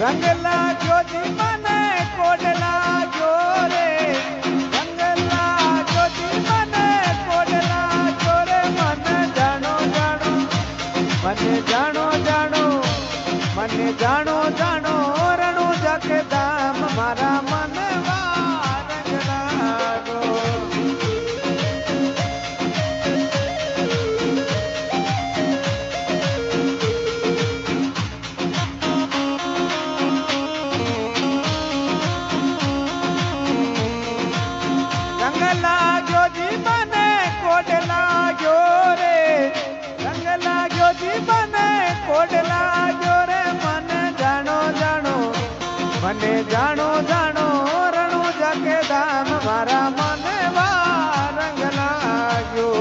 રંગ લાગ્યો જી મને કોડ લાગ્યો રે રંગ લાગ્યો જી મને કોડ લાગ્યો રે મને જાણો જાણો મને જાણો જાણો રણુ જકે ધામ મારા મનવા રંગ લાગો રંગ લાગ્યો જી મને કોડ લાગ્યો રે રંગ લાગ્યો જી મને કોડ લાગ્યો રે મને જાણો જાણો રણુ જકે ધામ મારા મને વા રંગ લાગ્યો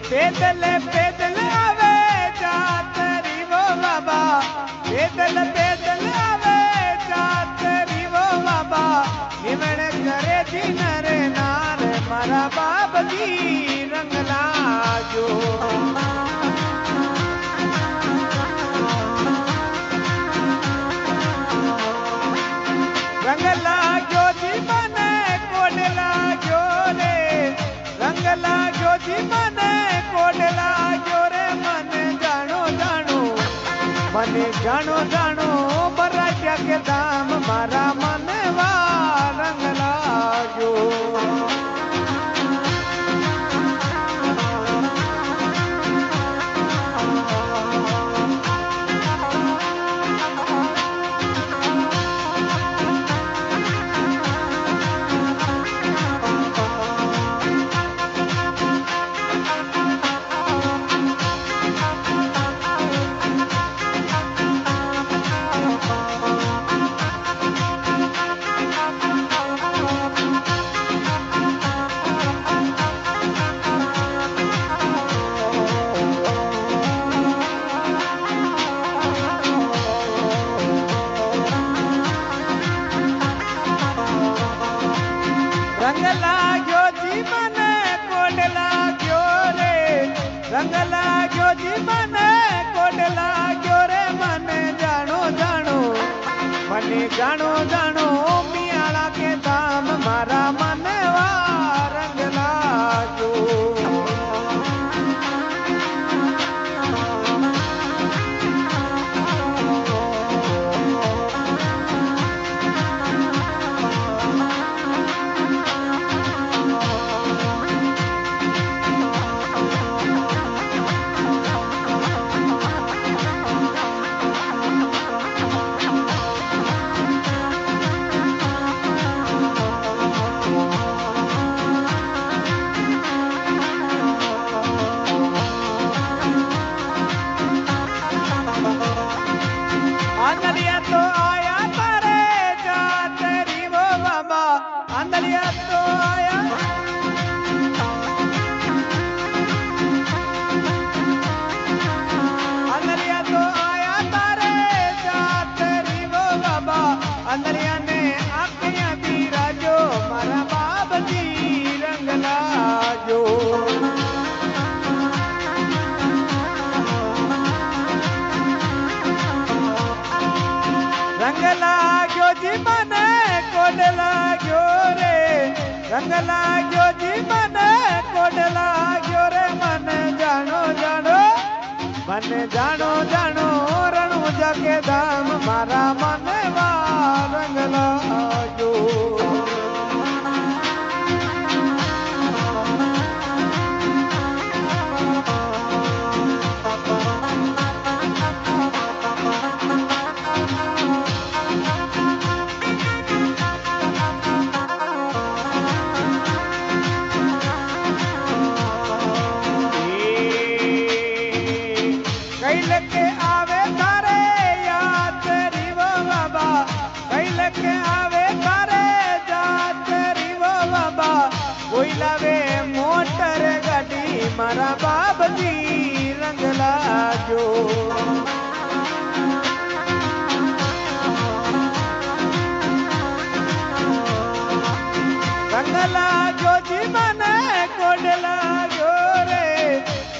પેદલ આવે જાતરી વો બાબા પેદલ આવે જાતરી વો બાબા નિમણ કરે જી નરે નાર મારા બાપજી રંગ લાજો રંગ લાગ્યો જી મને કોડ લાગ્યો રે રંગ લાગ્યો જી મને કોડ લાગ્યો રે મને જાણો બરાજા કે ધામ મારા મને વા રંગ લાગ્યો રંગ લાગ્યો જી મને કોડ લાગ્યો રે રંગ લાગ્યો જી મને કોડ લાગ્યો રે મને જાણો મિયાળા કે ધામ મારા મને વા રંગ લાગ્યો आंदलिया तो आया तारे जातरी वो बाबा आंदलिया तो आया आंदलिया तो आया तारे जातरी वो बाबा आंदलिया ने आँखियाँ दी राजो मारा बाप जी रंग लाजो रंग लाग्यो जी મને કોડ લાગ્યો રે રંગ લાગ્યો જી મને કોડ લાગ્યો રે મને જાણો રણુ જકે ધામ મારા મને વા રંગ લાગ્યો मारा बाबजी रंग लाजो। रंग लाजो जी मने कोड लाजो रे,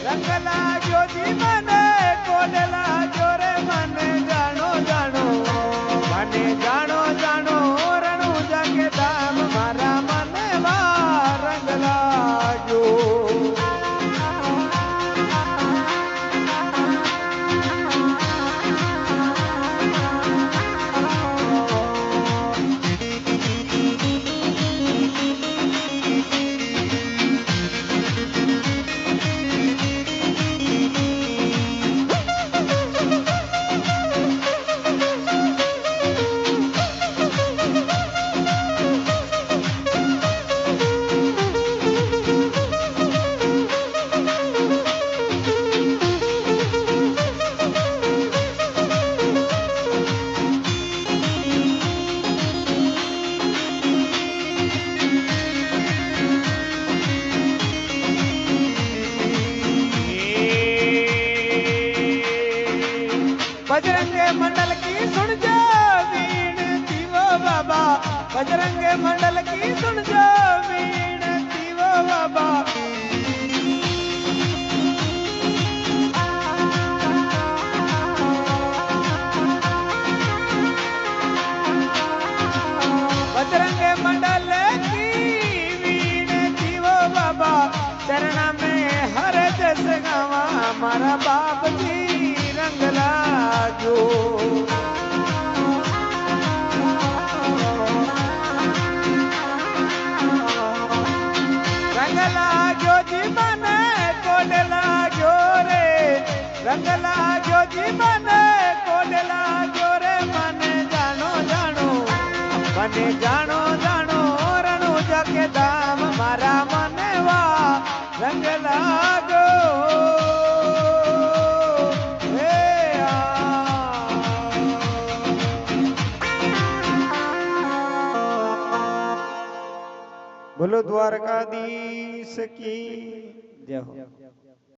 रंग लाजो जी मने कोड लाजो रे, मने जानो जानो जानो रणु जाके धाम मारा मने वा रंग लाजो। बजरंग मंडल की सुन जो वीणती वो बाबा, बजरंग मंडल की सुन जो वीणती वो बाबा। बजरंग मंडल की वीणती वो बाबा, चरण में हर जस गावा मारा बाप जी रंग लाजो। रंग लाजो जी मने कोड लाजो रे, रंग लाजो जी मने कोड लाजो रे, मने जानो जानो रणु जाके धाम मारा मने वा रंग लागो। बोलो द्वारकाधीश की जय हो।